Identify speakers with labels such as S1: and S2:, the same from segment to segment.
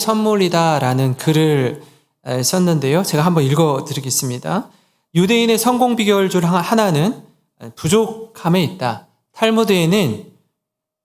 S1: 선물이다라는 글을 썼는데요. 제가 한번 읽어드리겠습니다. 유대인의 성공 비결 중 하나는 부족함에 있다. 탈무드에는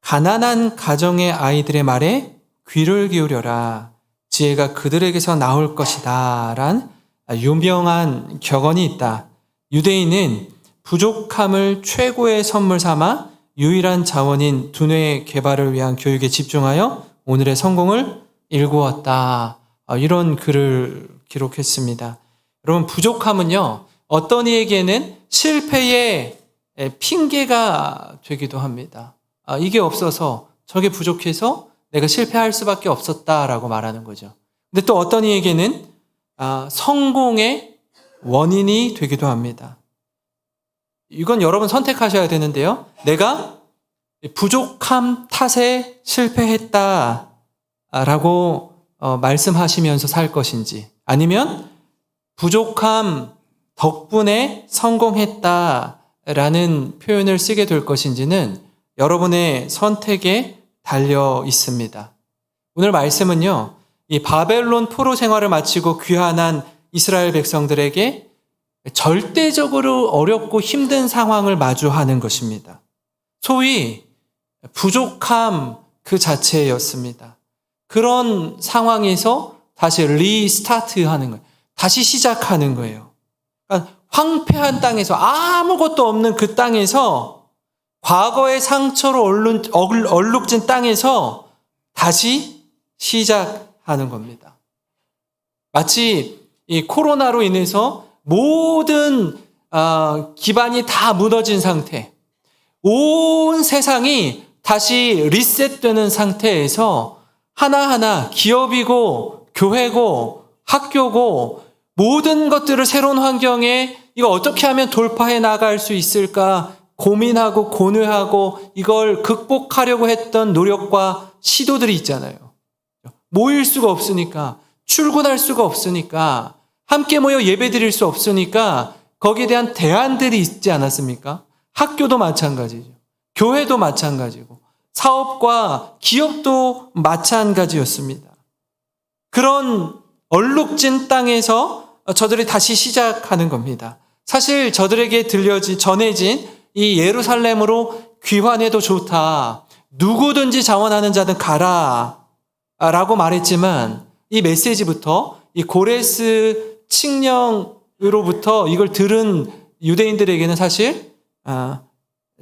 S1: 가난한 가정의 아이들의 말에 귀를 기울여라. 지혜가 그들에게서 나올 것이다. 란 유명한 격언이 있다. 유대인은 부족함을 최고의 선물 삼아 유일한 자원인 두뇌 개발을 위한 교육에 집중하여 오늘의 성공을 일구었다. 이런 글을 기록했습니다. 여러분, 부족함은요, 어떤 이에게는 실패의 핑계가 되기도 합니다. 이게 없어서, 저게 부족해서 내가 실패할 수밖에 없었다라고 말하는 거죠. 근데 또 어떤 이에게는 성공의 원인이 되기도 합니다. 이건 여러분 선택하셔야 되는데요. 내가 부족함 탓에 실패했다 라고 말씀하시면서 살 것인지, 아니면 부족함 덕분에 성공했다 라는 표현을 쓰게 될 것인지는 여러분의 선택에 달려 있습니다. 오늘 말씀은요, 이 바벨론 포로 생활을 마치고 귀환한 이스라엘 백성들에게 절대적으로 어렵고 힘든 상황을 마주하는 것입니다. 소위 부족함 그 자체였습니다. 그런 상황에서 다시 리스타트 하는 거예요. 다시 시작하는 거예요. 그러니까 황폐한 땅에서, 아무것도 없는 그 땅에서, 과거의 상처로 얼룩진 땅에서 다시 시작하는 겁니다. 마치 이 코로나로 인해서 모든 기반이 다 무너진 상태, 온 세상이 다시 리셋되는 상태에서 하나하나 기업이고 교회고 학교고 모든 것들을 새로운 환경에 이거 어떻게 하면 돌파해 나갈 수 있을까 고민하고 고뇌하고 이걸 극복하려고 했던 노력과 시도들이 있잖아요. 모일 수가 없으니까, 출근할 수가 없으니까, 함께 모여 예배 드릴 수 없으니까 거기에 대한 대안들이 있지 않았습니까? 학교도 마찬가지죠. 교회도 마찬가지고 사업과 기업도 마찬가지였습니다. 그런 얼룩진 땅에서 저들이 다시 시작하는 겁니다. 사실 저들에게 전해진 이 예루살렘으로 귀환해도 좋다. 누구든지 자원하는 자든 가라. 라고 말했지만 이 메시지부터 이 고레스 칙령으로부터 이걸 들은 유대인들에게는 사실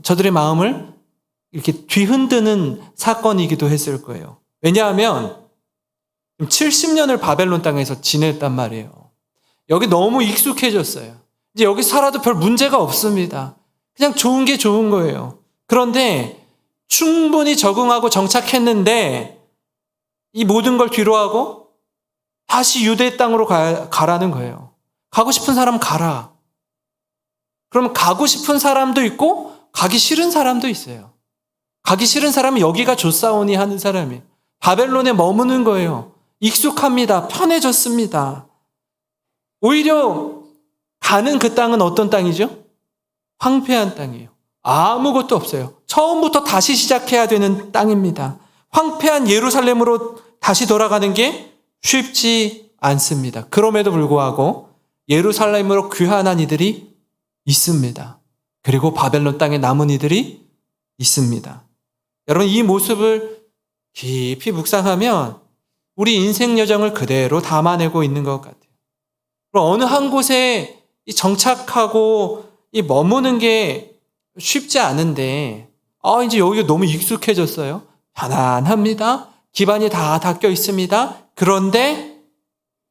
S1: 저들의 마음을 이렇게 뒤흔드는 사건이기도 했을 거예요. 왜냐하면 70년을 바벨론 땅에서 지냈단 말이에요. 여기 너무 익숙해졌어요. 이제 여기 살아도 별 문제가 없습니다. 그냥 좋은 게 좋은 거예요. 그런데 충분히 적응하고 정착했는데 이 모든 걸 뒤로하고 다시 유대 땅으로 가라는 거예요. 가고 싶은 사람 가라. 그러면 가고 싶은 사람도 있고 가기 싫은 사람도 있어요. 가기 싫은 사람은 여기가 좋사오니 하는 사람이 바벨론에 머무는 거예요. 익숙합니다. 편해졌습니다. 오히려 가는 그 땅은 어떤 땅이죠? 황폐한 땅이에요. 아무것도 없어요. 처음부터 다시 시작해야 되는 땅입니다. 황폐한 예루살렘으로 다시 돌아가는 게 쉽지 않습니다. 그럼에도 불구하고 예루살렘으로 귀환한 이들이 있습니다. 그리고 바벨론 땅에 남은 이들이 있습니다. 여러분, 이 모습을 깊이 묵상하면 우리 인생 여정을 그대로 담아내고 있는 것 같아요. 어느 한 곳에 정착하고 머무는 게 쉽지 않은데 이제 여기가 너무 익숙해졌어요. 편안합니다. 기반이 다 닦여 있습니다. 그런데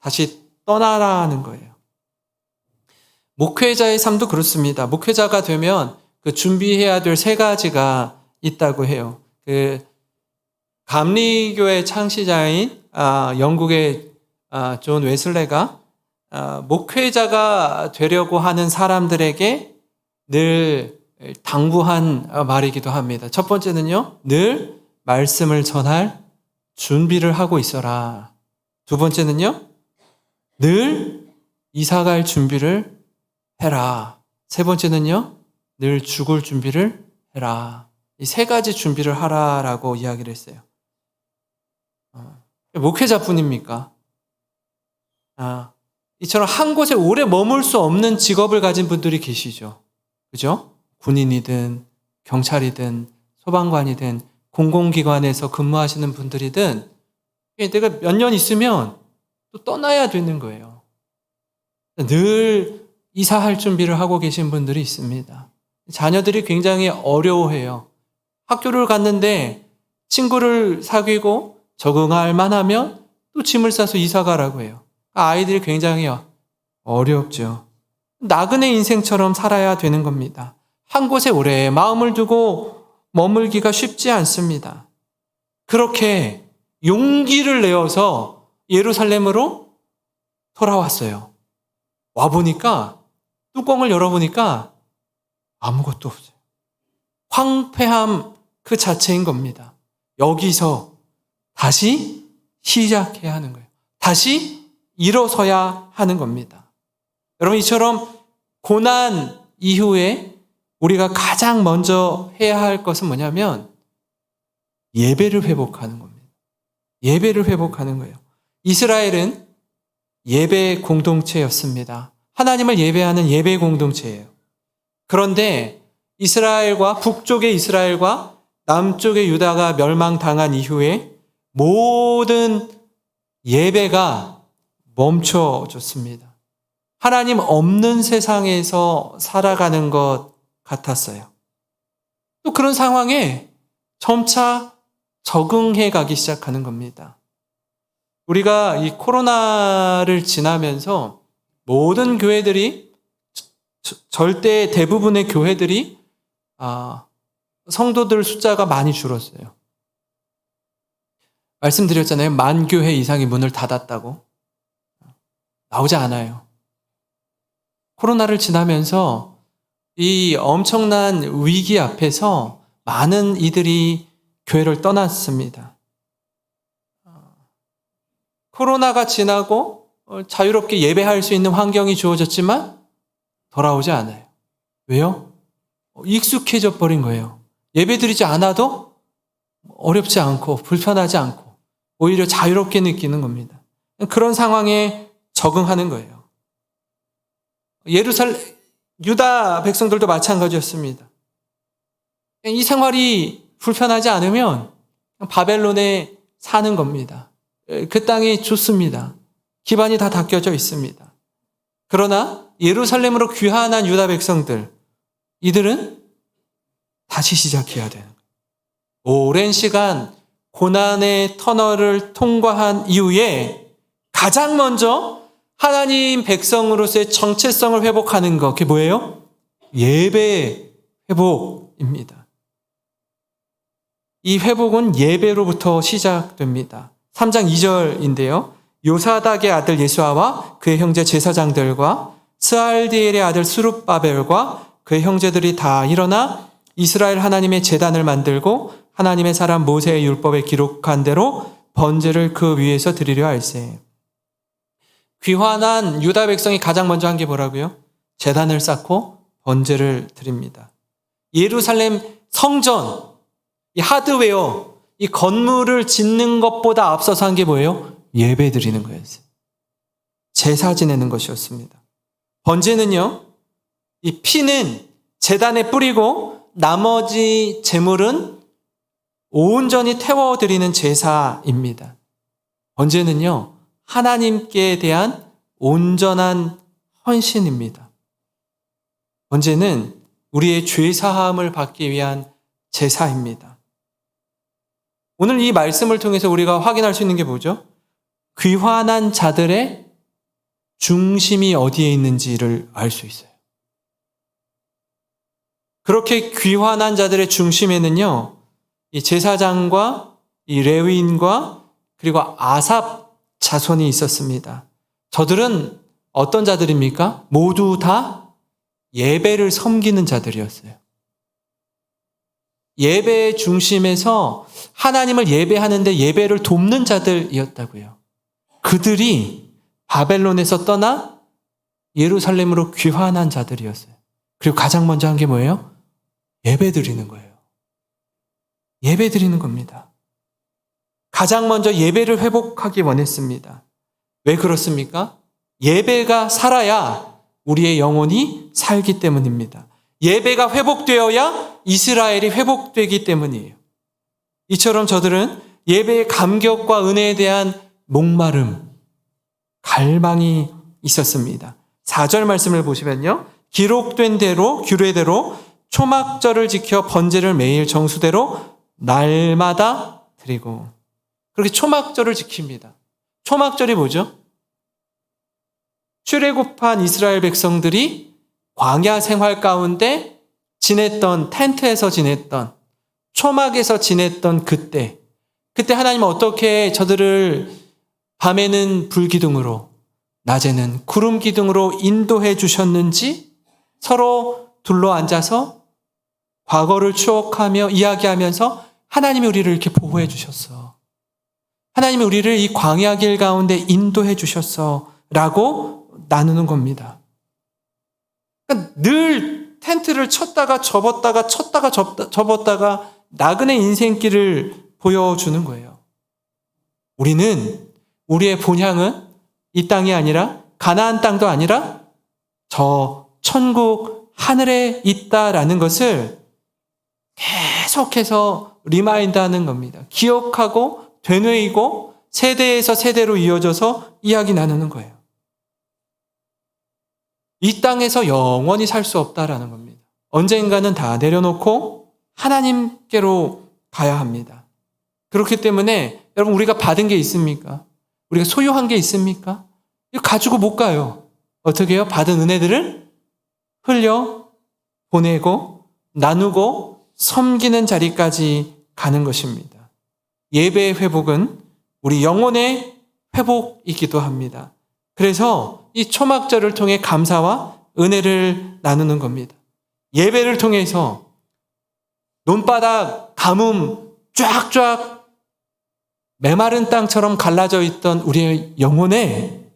S1: 다시 떠나라는 거예요. 목회자의 삶도 그렇습니다. 목회자가 되면 그 준비해야 될 3가지가 있다고 해요. 그 감리교의 창시자인 영국의 존 웨슬레가 목회자가 되려고 하는 사람들에게 늘 당부한 말이기도 합니다. 첫 번째는요, 늘 말씀을 전할 준비를 하고 있어라. 두 번째는요, 늘 이사갈 준비를 해라. 세 번째는요, 늘 죽을 준비를 해라. 이 3가지 준비를 하라라고 이야기를 했어요. 목회자뿐입니까? 이처럼 한 곳에 오래 머물 수 없는 직업을 가진 분들이 계시죠. 그죠? 군인이든 경찰이든 소방관이든 공공기관에서 근무하시는 분들이든 내가 몇 년 있으면 또 떠나야 되는 거예요. 늘 이사할 준비를 하고 계신 분들이 있습니다. 자녀들이 굉장히 어려워해요. 학교를 갔는데 친구를 사귀고 적응할 만하면 또 짐을 싸서 이사 가라고 해요. 아이들이 굉장히 어렵죠. 나그네 인생처럼 살아야 되는 겁니다. 한 곳에 오래 마음을 두고 머물기가 쉽지 않습니다. 그렇게 용기를 내어서 예루살렘으로 돌아왔어요. 와보니까 뚜껑을 열어보니까 아무것도 없어요. 황폐함 그 자체인 겁니다. 여기서 다시 시작해야 하는 거예요. 다시 일어서야 하는 겁니다. 여러분, 이처럼 고난 이후에 우리가 가장 먼저 해야 할 것은 뭐냐면 예배를 회복하는 겁니다. 예배를 회복하는 거예요. 이스라엘은 예배 공동체였습니다. 하나님을 예배하는 예배 공동체예요. 그런데 북쪽의 이스라엘과 남쪽의 유다가 멸망당한 이후에 모든 예배가 멈춰졌습니다. 하나님 없는 세상에서 살아가는 것 같았어요. 또 그런 상황에 점차 적응해 가기 시작하는 겁니다. 우리가 이 코로나를 지나면서 모든 교회들이, 절대 대부분의 교회들이 성도들 숫자가 많이 줄었어요. 말씀드렸잖아요. 10,000교회 이상이 문을 닫았다고. 나오지 않아요. 코로나를 지나면서 이 엄청난 위기 앞에서 많은 이들이 교회를 떠났습니다. 코로나가 지나고 자유롭게 예배할 수 있는 환경이 주어졌지만 돌아오지 않아요. 왜요? 익숙해져 버린 거예요. 예배드리지 않아도 어렵지 않고 불편하지 않고 오히려 자유롭게 느끼는 겁니다. 그런 상황에 적응하는 거예요. 유다 백성들도 마찬가지였습니다. 이 생활이 불편하지 않으면 바벨론에 사는 겁니다. 그 땅이 좋습니다. 기반이 다 닦여져 있습니다. 그러나 예루살렘으로 귀환한 유다 백성들, 이들은 다시 시작해야 되는 거예요. 오랜 시간 고난의 터널을 통과한 이후에 가장 먼저 하나님 백성으로서의 정체성을 회복하는 것, 그게 뭐예요? 예배 회복입니다. 이 회복은 예배로부터 시작됩니다. 3장 2절인데요. 요사닥의 아들 예수아와 그의 형제 제사장들과 스알디엘의 아들 스룹바벨과 그의 형제들이 다 일어나 이스라엘 하나님의 제단을 만들고 하나님의 사람 모세의 율법에 기록한 대로 번제를 그 위에서 드리려 할세. 귀환한 유다 백성이 가장 먼저 한 게 뭐라고요? 제단을 쌓고 번제를 드립니다. 예루살렘 성전, 이 하드웨어, 이 건물을 짓는 것보다 앞서서 한 게 뭐예요? 예배 드리는 거였어요. 제사 지내는 것이었습니다. 번제는요, 이 피는 제단에 뿌리고 나머지 제물은 온전히 태워드리는 제사입니다. 번제는요, 하나님께 대한 온전한 헌신입니다. 번제는 우리의 죄사함을 받기 위한 제사입니다. 오늘 이 말씀을 통해서 우리가 확인할 수 있는 게 뭐죠? 귀환한 자들의 중심이 어디에 있는지를 알 수 있어요. 그렇게 귀환한 자들의 중심에는요, 이 제사장과 이 레위인과 그리고 아삽 자손이 있었습니다. 저들은 어떤 자들입니까? 모두 다 예배를 섬기는 자들이었어요. 예배의 중심에서 하나님을 예배하는데 예배를 돕는 자들이었다고요. 그들이 바벨론에서 떠나 예루살렘으로 귀환한 자들이었어요. 그리고 가장 먼저 한 게 뭐예요? 예배 드리는 거예요. 예배 드리는 겁니다. 가장 먼저 예배를 회복하기 원했습니다. 왜 그렇습니까? 예배가 살아야 우리의 영혼이 살기 때문입니다. 예배가 회복되어야 이스라엘이 회복되기 때문이에요. 이처럼 저들은 예배의 감격과 은혜에 대한 목마름, 갈망이 있었습니다. 4절 말씀을 보시면요. 기록된 대로 규례대로 초막절을 지켜 번제를 매일 정수대로 날마다 드리고, 그렇게 초막절을 지킵니다. 초막절이 뭐죠? 출애굽한 이스라엘 백성들이 광야 생활 가운데 지냈던, 텐트에서 지냈던, 초막에서 지냈던 그때 하나님은 어떻게 저들을 밤에는 불기둥으로, 낮에는 구름 기둥으로 인도해 주셨는지 서로 둘러앉아서 과거를 추억하며 이야기하면서 하나님이 우리를 이렇게 보호해 주셨어. 하나님이 우리를 이 광야 길 가운데 인도해 주셨어. 라고 나누는 겁니다. 그러니까 늘 텐트를 쳤다가 접었다가 쳤다가 접었다가 나그네 인생길을 보여주는 거예요. 우리는, 우리의 본향은 이 땅이 아니라, 가나안 땅도 아니라 저 천국 하늘에 있다라는 것을 계속해서 리마인드하는 겁니다. 기억하고 되뇌이고 세대에서 세대로 이어져서 이야기 나누는 거예요. 이 땅에서 영원히 살 수 없다라는 겁니다. 언젠가는 다 내려놓고 하나님께로 가야 합니다. 그렇기 때문에 여러분, 우리가 받은 게 있습니까? 우리가 소유한 게 있습니까? 이거 가지고 못 가요. 어떻게 해요? 받은 은혜들을 흘려 보내고 나누고 섬기는 자리까지 가는 것입니다. 예배의 회복은 우리 영혼의 회복이기도 합니다. 그래서 이 초막절을 통해 감사와 은혜를 나누는 겁니다. 예배를 통해서 논바닥 가뭄 쫙쫙 메마른 땅처럼 갈라져 있던 우리의 영혼에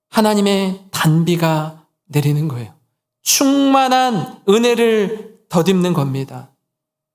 S1: 하나님의 단비가 내리는 거예요. 충만한 은혜를 덧입는 겁니다.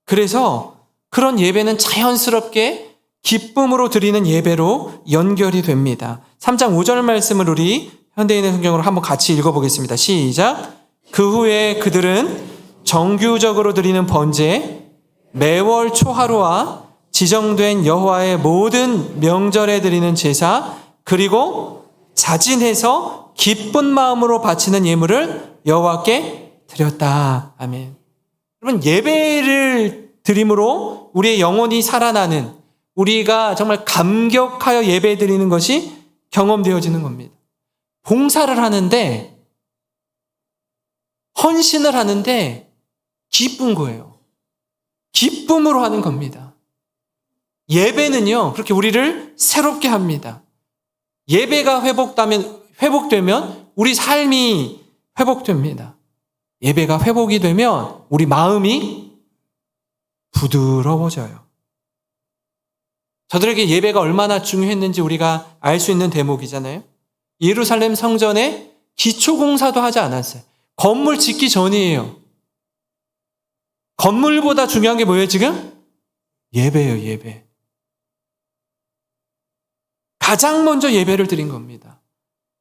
S1: 그래서 그런 예배는 자연스럽게 기쁨으로 드리는 예배로 연결이 됩니다. 3장 5절 말씀을 우리 현대인의 성경으로 한번 같이 읽어보겠습니다. 시작. 그 후에 그들은 정규적으로 드리는 번제, 매월 초하루와 지정된 여호와의 모든 명절에 드리는 제사, 그리고 자진해서 기쁜 마음으로 바치는 예물을 여호와께 드렸다. 아멘. 여러분, 예배를 드림으로 우리의 영혼이 살아나는, 우리가 정말 감격하여 예배 드리는 것이 경험되어지는 겁니다. 봉사를 하는데, 헌신을 하는데 기쁜 거예요. 기쁨으로 하는 겁니다. 예배는요, 그렇게 우리를 새롭게 합니다. 예배가 회복되면 우리 삶이 회복됩니다. 예배가 회복이 되면 우리 마음이 부드러워져요. 저들에게 예배가 얼마나 중요했는지 우리가 알 수 있는 대목이잖아요. 예루살렘 성전에 기초공사도 하지 않았어요. 건물 짓기 전이에요. 건물보다 중요한 게 뭐예요, 지금? 예배예요, 예배. 가장 먼저 예배를 드린 겁니다.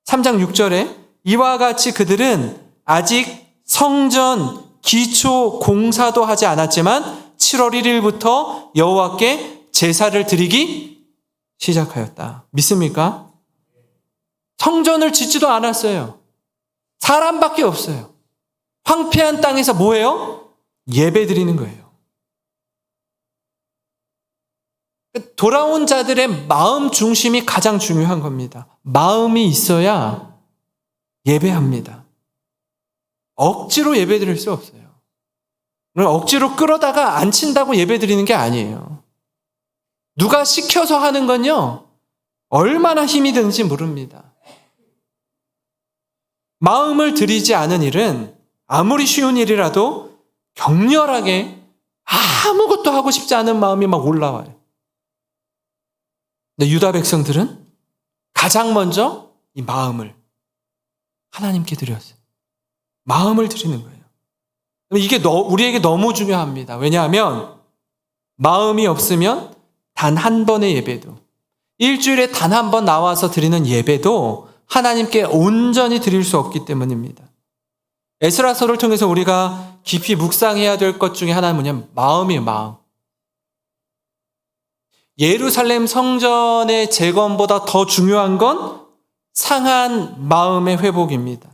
S1: 3장 6절에 이와 같이 그들은 아직 성전 기초 공사도 하지 않았지만 7월 1일부터 여호와께 제사를 드리기 시작하였다. 믿습니까? 성전을 짓지도 않았어요. 사람밖에 없어요. 황폐한 땅에서 뭐예요? 예배 드리는 거예요. 돌아온 자들의 마음 중심이 가장 중요한 겁니다. 마음이 있어야 예배합니다. 억지로 예배 드릴 수 없어요. 억지로 끌어다가 앉힌다고 예배 드리는 게 아니에요. 누가 시켜서 하는 건요, 얼마나 힘이 드는지 모릅니다. 마음을 들이지 않은 일은 아무리 쉬운 일이라도 격렬하게 아무것도 하고 싶지 않은 마음이 막 올라와요. 근데 유다 백성들은 가장 먼저 이 마음을 하나님께 드렸어요. 마음을 드리는 거예요. 이게 우리에게 너무 중요합니다. 왜냐하면 마음이 없으면 단 한 번의 예배도, 일주일에 단 한 번 나와서 드리는 예배도 하나님께 온전히 드릴 수 없기 때문입니다. 에스라서를 통해서 우리가 깊이 묵상해야 될 것 중에 하나는 뭐냐면 마음이에요, 마음. 예루살렘 성전의 재건보다 더 중요한 건 상한 마음의 회복입니다.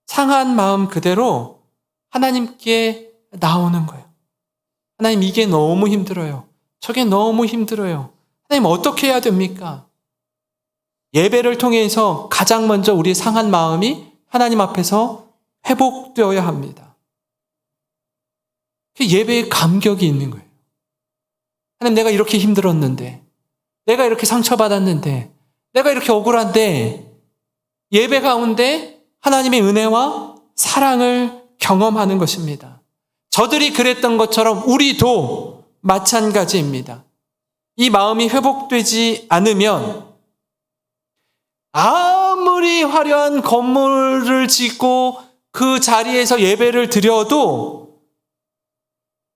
S1: 상한 마음 그대로 하나님께 나오는 거예요. 하나님, 이게 너무 힘들어요. 저게 너무 힘들어요. 하나님, 어떻게 해야 됩니까? 예배를 통해서 가장 먼저 우리의 상한 마음이 하나님 앞에서 회복되어야 합니다. 예배에 감격이 있는 거예요. 하나님, 내가 이렇게 힘들었는데, 내가 이렇게 상처받았는데, 내가 이렇게 억울한데, 예배 가운데 하나님의 은혜와 사랑을 경험하는 것입니다. 저들이 그랬던 것처럼 우리도 마찬가지입니다. 이 마음이 회복되지 않으면 아무리 화려한 건물을 짓고 그 자리에서 예배를 드려도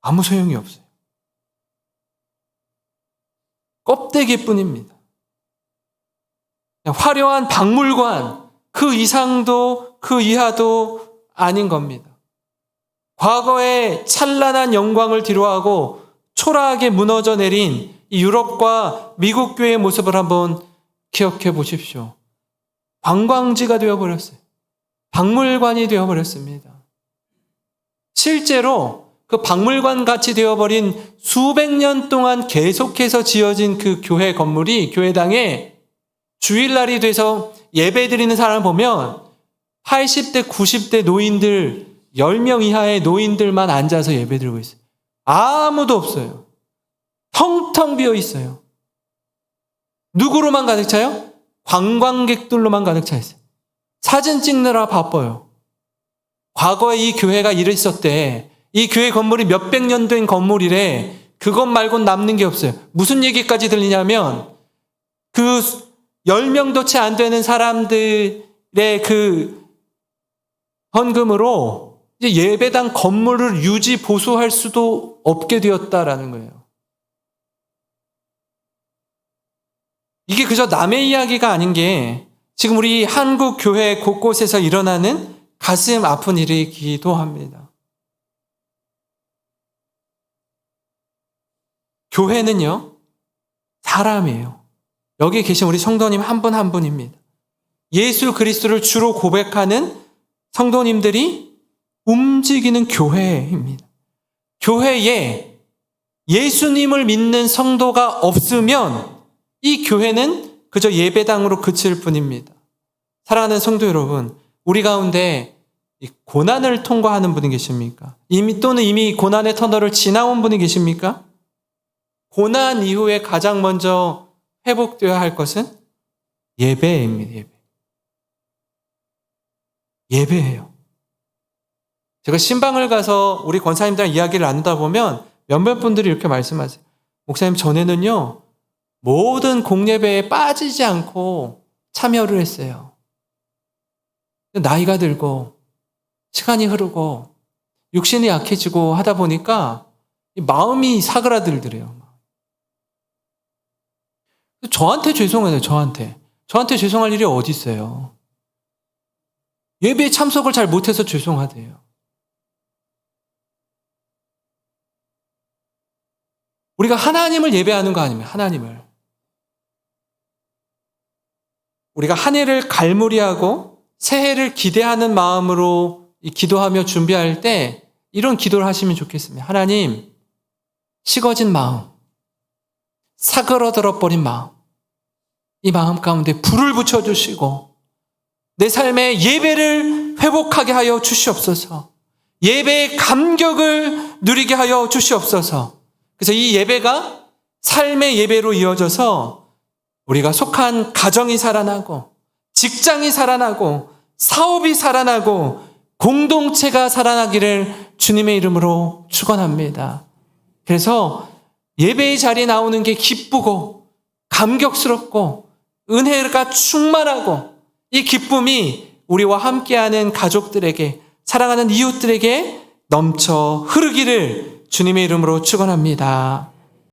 S1: 아무 소용이 없어요. 껍데기뿐입니다. 화려한 박물관, 그 이상도 그 이하도 아닌 겁니다. 과거의 찬란한 영광을 뒤로하고 초라하게 무너져 내린 이 유럽과 미국 교회의 모습을 한번 기억해 보십시오. 관광지가 되어버렸어요. 박물관이 되어버렸습니다. 실제로 그 박물관 같이 되어버린 수백 년 동안 계속해서 지어진 그 교회 건물이 교회당에 주일날이 돼서 예배 드리는 사람을 보면 80대, 90대 노인들, 10명 이하의 노인들만 앉아서 예배 드리고 있어요. 아무도 없어요. 텅텅 비어 있어요. 누구로만 가득 차요? 관광객들로만 가득 차 있어요. 사진 찍느라 바빠요. 과거에 이 교회가 이랬었대. 이 교회 건물이 몇백 년 된 건물이래. 그것 말고는 남는 게 없어요. 무슨 얘기까지 들리냐면 그 10명도 채 안 되는 사람들의 그 헌금으로 이제 예배당 건물을 유지 보수할 수도 없게 되었다라는 거예요. 이게 그저 남의 이야기가 아닌 게 지금 우리 한국 교회 곳곳에서 일어나는 가슴 아픈 일이기도 합니다. 교회는요, 사람이에요. 여기 계신 우리 성도님 한 분 한 분입니다. 예수 그리스도를 주로 고백하는 성도님들이 움직이는 교회입니다. 교회에 예수님을 믿는 성도가 없으면 이 교회는 그저 예배당으로 그칠 뿐입니다. 사랑하는 성도 여러분, 우리 가운데 고난을 통과하는 분이 계십니까? 또는 이미 고난의 터널을 지나온 분이 계십니까? 고난 이후에 가장 먼저 회복되어야 할 것은 예배입니다. 예배예요. 제가 신방을 가서 우리 권사님들랑 이야기를 나누다 보면 몇몇 분들이 이렇게 말씀하세요. 목사님, 전에는요, 모든 공예배에 빠지지 않고 참여를 했어요. 나이가 들고 시간이 흐르고 육신이 약해지고 하다 보니까 마음이 사그라들더래요. 저한테 죄송해요. 저한테 죄송할 일이 어디 있어요. 예배에 참석을 잘 못해서 죄송하대요. 우리가 하나님을 예배하는 거 아닙니까? 하나님을. 우리가 한 해를 갈무리하고 새해를 기대하는 마음으로 기도하며 준비할 때 이런 기도를 하시면 좋겠습니다. 하나님, 식어진 마음, 사그러들어버린 마음, 이 마음 가운데 불을 붙여주시고 내 삶의 예배를 회복하게 하여 주시옵소서. 예배의 감격을 누리게 하여 주시옵소서. 그래서 이 예배가 삶의 예배로 이어져서 우리가 속한 가정이 살아나고 직장이 살아나고 사업이 살아나고 공동체가 살아나기를 주님의 이름으로 축원합니다. 그래서 예배의 자리에 나오는 게 기쁘고 감격스럽고 은혜가 충만하고 이 기쁨이 우리와 함께하는 가족들에게, 사랑하는 이웃들에게 넘쳐 흐르기를 주님의 이름으로 축원합니다.